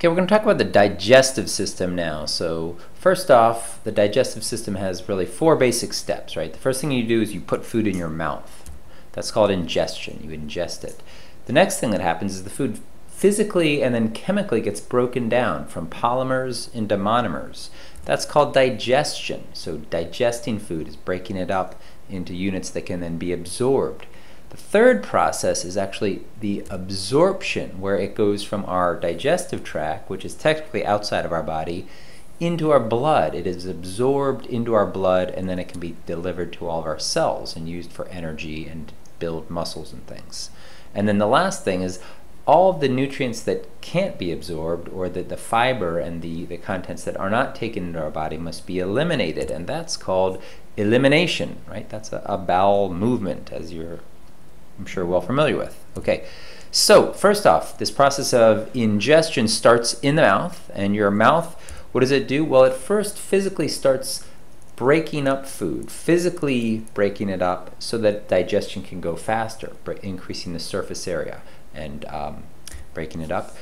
Okay, we're going to talk about the digestive system now. So first off, the digestive system has really four basic steps, right? The first thing you do is you put food in your mouth. That's called ingestion. You ingest it. The next thing that happens is the food physically and then chemically gets broken down from polymers into monomers. That's called digestion. So digesting food is breaking it up into units that can then be absorbed. The third process is actually the absorption, where it goes from our digestive tract, which is technically outside of our body, into our blood. It is absorbed into our blood, and then it can be delivered to all of our cells and used for energy and build muscles and things. And then the last thing is all of the nutrients that can't be absorbed, or the fiber and the contents that are not taken into our body, must be eliminated, and that's called elimination, right? That's a bowel movement, as I'm sure well familiar with. Okay, so first off, this process of ingestion starts in the mouth, and your mouth, what does it do? Well, it first physically starts breaking up food, physically breaking it up so that digestion can go faster, increasing the surface area and breaking it up.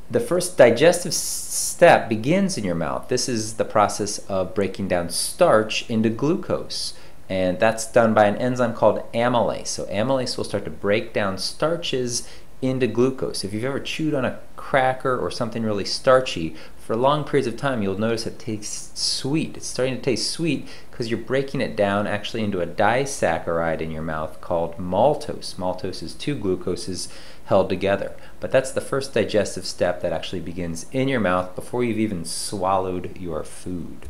The first digestive step begins in your mouth. This is the process of breaking down starch into glucose. And that's done by an enzyme called amylase. So amylase will start to break down starches into glucose. If you've ever chewed on a cracker or something really starchy, for long periods of time you'll notice it tastes sweet. It's starting to taste sweet because you're breaking it down actually into a disaccharide in your mouth called maltose. Maltose is two glucoses held together. But that's the first digestive step that actually begins in your mouth before you've even swallowed your food.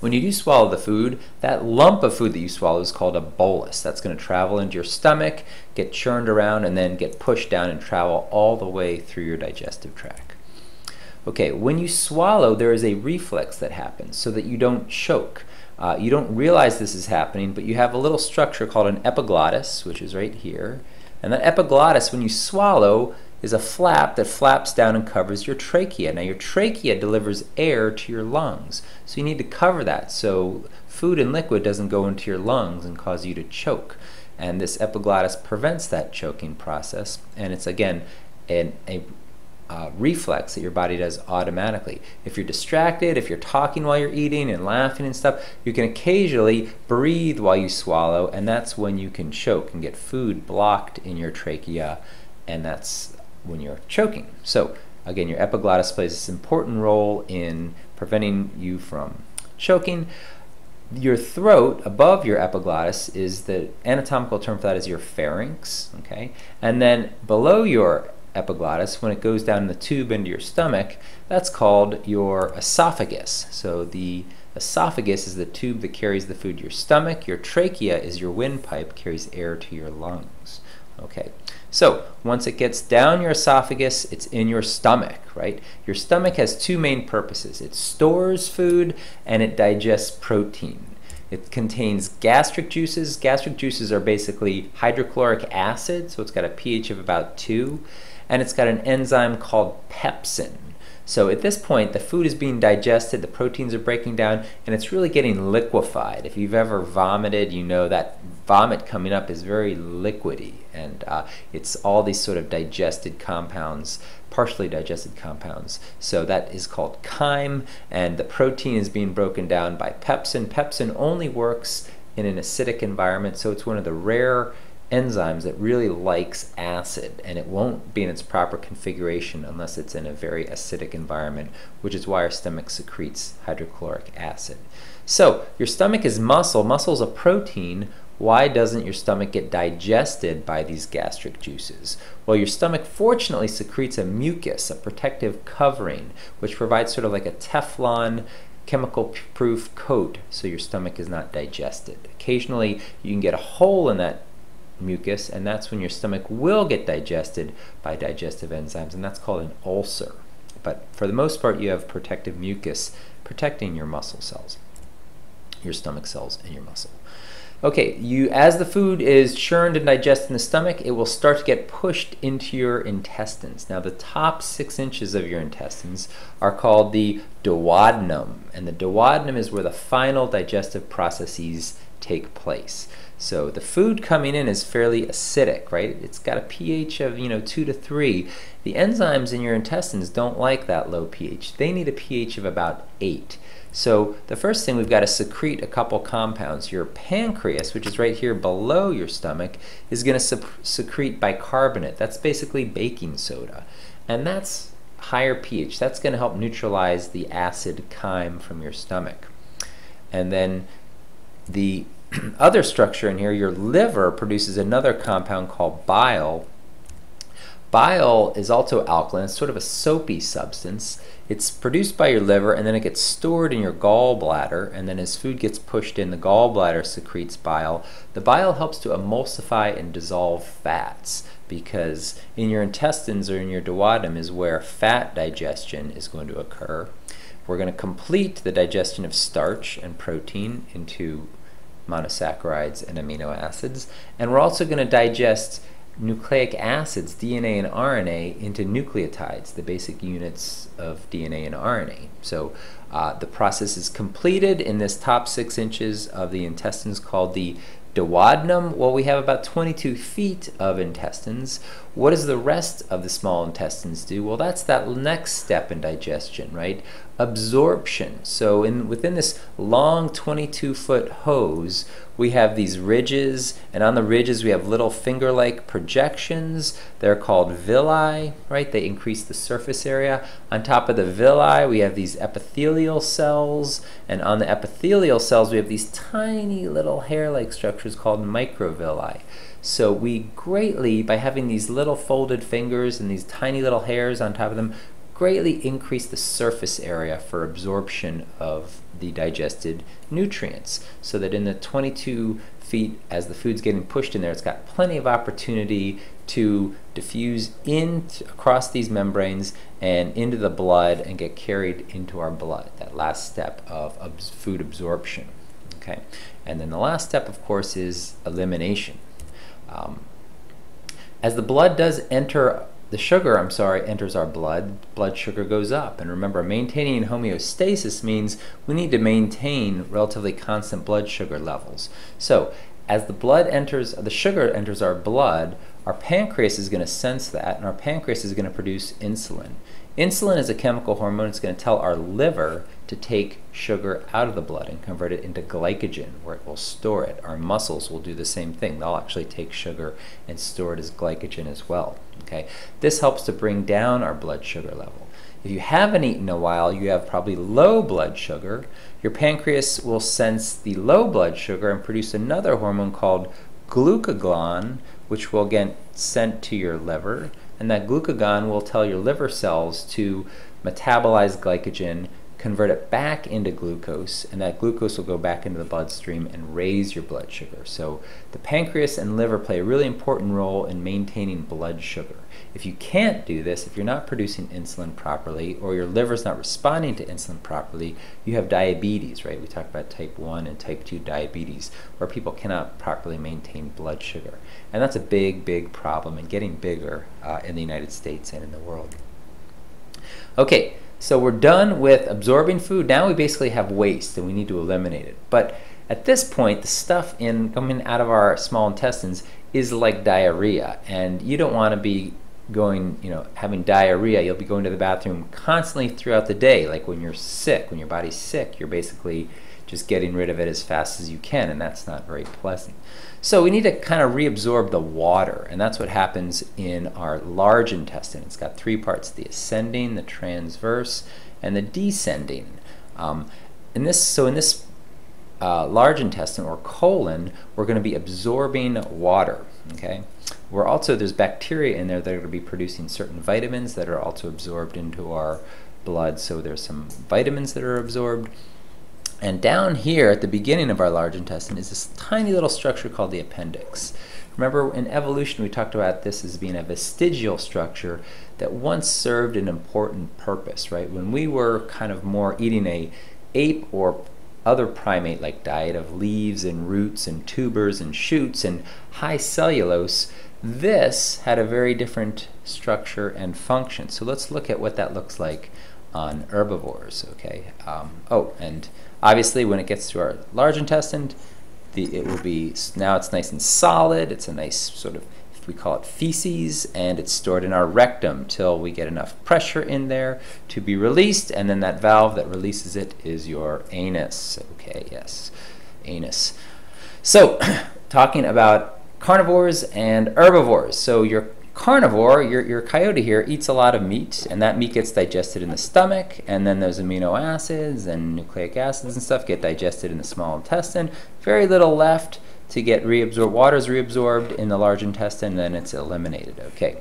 When you do swallow the food, that lump of food that you swallow is called a bolus. That's going to travel into your stomach, get churned around, and then get pushed down and travel all the way through your digestive tract. Okay, when you swallow, there is a reflex that happens so that you don't choke. You don't realize this is happening, but you have a little structure called an epiglottis, which is right here. And that epiglottis, when you swallow, is a flap that flaps down and covers your trachea. Now your trachea delivers air to your lungs, so you need to cover that so food and liquid doesn't go into your lungs and cause you to choke. And this epiglottis prevents that choking process, and it's again a reflex that your body does automatically. If you're distracted, if you're talking while you're eating and laughing and stuff, you can occasionally breathe while you swallow, and that's when you can choke and get food blocked in your trachea, and that's when you're choking. So again, your epiglottis plays this important role in preventing you from choking. Your throat above your epiglottis is, the anatomical term for that is your pharynx, okay? And then below your epiglottis, when it goes down the tube into your stomach, that's called your esophagus. So the esophagus is the tube that carries the food to your stomach. Your trachea is your windpipe, carries air to your lungs. Okay, so once it gets down your esophagus, it's in your stomach, right? Your stomach has two main purposes. It stores food and it digests protein. It contains gastric juices. Gastric juices are basically hydrochloric acid, so it's got a pH of about 2, and it's got an enzyme called pepsin. So at this point, the food is being digested, the proteins are breaking down, and it's really getting liquefied. If you've ever vomited, you know that vomit coming up is very liquidy, and it's all these sort of digested compounds, partially digested compounds. So that is called chyme, and the protein is being broken down by pepsin. Pepsin only works in an acidic environment, so it's one of the rare enzymes that really likes acid, and it won't be in its proper configuration unless it's in a very acidic environment, which is why our stomach secretes hydrochloric acid. So your stomach is muscle. Muscle is a protein. Why doesn't your stomach get digested by these gastric juices? Well, your stomach fortunately secretes a mucus, a protective covering, which provides sort of like a Teflon chemical-proof coat so your stomach is not digested. Occasionally you can get a hole in that mucus, and that's when your stomach will get digested by digestive enzymes, and that's called an ulcer. But for the most part, you have protective mucus protecting your muscle cells, your stomach cells, and your muscle. Okay, as the food is churned and digested in the stomach, it will start to get pushed into your intestines. Now, the top 6 inches of your intestines are called the duodenum, and the duodenum is where the final digestive processes take place. So the food coming in is fairly acidic, right? It's got a pH of 2 to 3. The enzymes in your intestines don't like that low pH. They need a pH of about 8. So the first thing, we've got to secrete a couple compounds. Your pancreas, which is right here below your stomach, is going to secrete bicarbonate. That's basically baking soda. And that's higher pH. That's going to help neutralize the acid chyme from your stomach. And then the other structure in here, your liver produces another compound called bile. Bile is also alkaline. It's sort of a soapy substance. It's produced by your liver, and then it gets stored in your gallbladder, and then as food gets pushed in, the gallbladder secretes bile. The bile helps to emulsify and dissolve fats, because in your intestines or in your duodenum is where fat digestion is going to occur. We're going to complete the digestion of starch and protein into monosaccharides and amino acids, and we're also going to digest nucleic acids, DNA and RNA, into nucleotides, the basic units of DNA and RNA. So the process is completed in this top 6 inches of the intestines called the duodenum. Well, we have about 22 feet of intestines. What does the rest of the small intestines do? Well, that's that next step in digestion, right? Absorption. So within this long 22-foot hose, we have these ridges, and on the ridges we have little finger-like projections. They're called villi, right? They increase the surface area. On top of the villi, we have these epithelial cells, and on the epithelial cells we have these tiny little hair-like structures called microvilli. So we greatly, by having these little folded fingers and these tiny little hairs on top of them, greatly increase the surface area for absorption of the digested nutrients, so that in the 22 feet, as the food's getting pushed in there, it's got plenty of opportunity to diffuse across these membranes and into the blood and get carried into our blood, that last step of food absorption. Okay, and then the last step, of course, is elimination. As the blood does enter, the sugar, enters our blood sugar goes up. And remember, maintaining homeostasis means we need to maintain relatively constant blood sugar levels. So as the sugar enters our blood, our pancreas is going to sense that, and our pancreas is going to produce insulin. Insulin is a chemical hormone. It's going to tell our liver to take sugar out of the blood and convert it into glycogen, where it will store it. Our muscles will do the same thing. They'll actually take sugar and store it as glycogen as well. Okay? This helps to bring down our blood sugar level. If you haven't eaten in a while, you have probably low blood sugar. Your pancreas will sense the low blood sugar and produce another hormone called glucagon, which will again sent to your liver. And that glucagon will tell your liver cells to metabolize glycogen, convert it back into glucose, and that glucose will go back into the bloodstream and raise your blood sugar. So the pancreas and liver play a really important role in maintaining blood sugar. If you can't do this, if you're not producing insulin properly, or your liver's not responding to insulin properly, you have diabetes, right? We talked about type 1 and type 2 diabetes, where people cannot properly maintain blood sugar. And that's a big, big problem, and getting bigger in the United States and in the world. Okay, so we're done with absorbing food. Now we basically have waste, and we need to eliminate it. But at this point, the stuff coming out of our small intestines is like diarrhea, and you don't want to be having diarrhea. You'll be going to the bathroom constantly throughout the day. Like when you're sick, when your body's sick, you're basically just getting rid of it as fast as you can, and that's not very pleasant. So we need to kind of reabsorb the water, and that's what happens in our large intestine. It's got 3 parts: the ascending, the transverse, and the descending. In this large intestine, or colon, we're going to be absorbing water. Okay, there's bacteria in there that are going to be producing certain vitamins that are also absorbed into our blood. So there's some vitamins that are absorbed. And down here at the beginning of our large intestine is this tiny little structure called the appendix. Remember, in evolution we talked about this as being a vestigial structure that once served an important purpose, right? When we were kind of more eating a ape or other primate-like diet of leaves and roots and tubers and shoots and high cellulose, this had a very different structure and function. So let's look at what that looks like on herbivores. Okay. And obviously when it gets to our large intestine, it will be, now it's nice and solid. It's a nice sort of, we call it feces, and it's stored in our rectum till we get enough pressure in there to be released, and then that valve that releases it is your anus. Okay, yes, anus. So, talking about carnivores and herbivores. So your carnivore, your coyote here, eats a lot of meat, and that meat gets digested in the stomach, and then those amino acids and nucleic acids and stuff get digested in the small intestine. Very little left to get reabsorbed. Water's reabsorbed in the large intestine, then it's eliminated. Okay.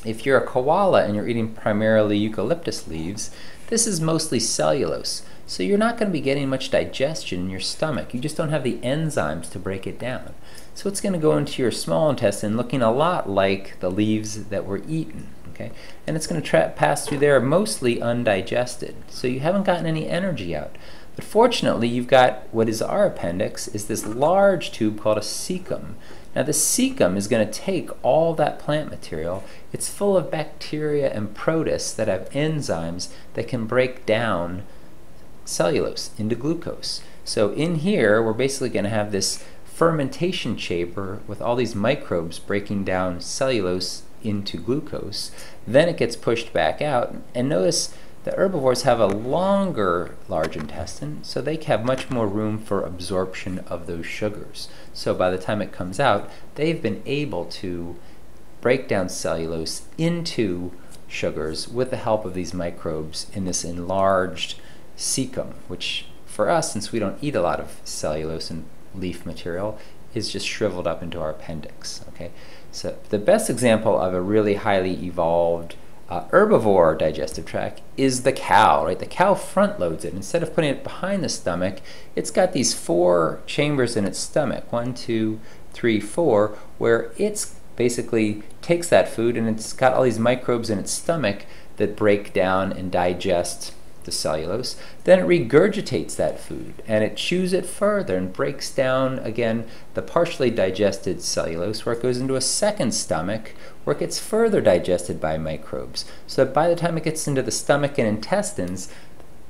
If you're a koala and you're eating primarily eucalyptus leaves, this is mostly cellulose. So you're not going to be getting much digestion in your stomach. You just don't have the enzymes to break it down. So it's going to go into your small intestine looking a lot like the leaves that were eaten. Okay? And it's going to pass through there mostly undigested. So you haven't gotten any energy out. But fortunately, you've got what is our appendix, is this large tube called a cecum. Now the cecum is going to take all that plant material. It's full of bacteria and protists that have enzymes that can break down cellulose into glucose. So in here, we're basically going to have this fermentation chamber with all these microbes breaking down cellulose into glucose. Then it gets pushed back out. And notice the herbivores have a longer large intestine, so they have much more room for absorption of those sugars. So by the time it comes out, they've been able to break down cellulose into sugars with the help of these microbes in this enlarged cecum, which for us, since we don't eat a lot of cellulose and leaf material, is just shriveled up into our appendix. Okay, so the best example of a really highly evolved herbivore digestive tract is the cow, right? The cow front loads it. Instead of putting it behind the stomach, it's got these 4 chambers in its stomach, 1, 2, 3, 4, where it's basically takes that food and it's got all these microbes in its stomach that break down and digest the cellulose. Then it regurgitates that food and it chews it further and breaks down again the partially digested cellulose, where it goes into a second stomach where it gets further digested by microbes. So that by the time it gets into the stomach and intestines,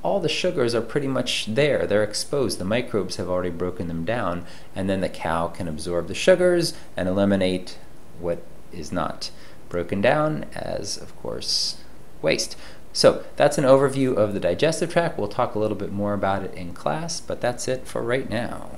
all the sugars are pretty much there. They're exposed. The microbes have already broken them down, and then the cow can absorb the sugars and eliminate what is not broken down as, of course, waste. So that's an overview of the digestive tract. We'll talk a little bit more about it in class, but that's it for right now.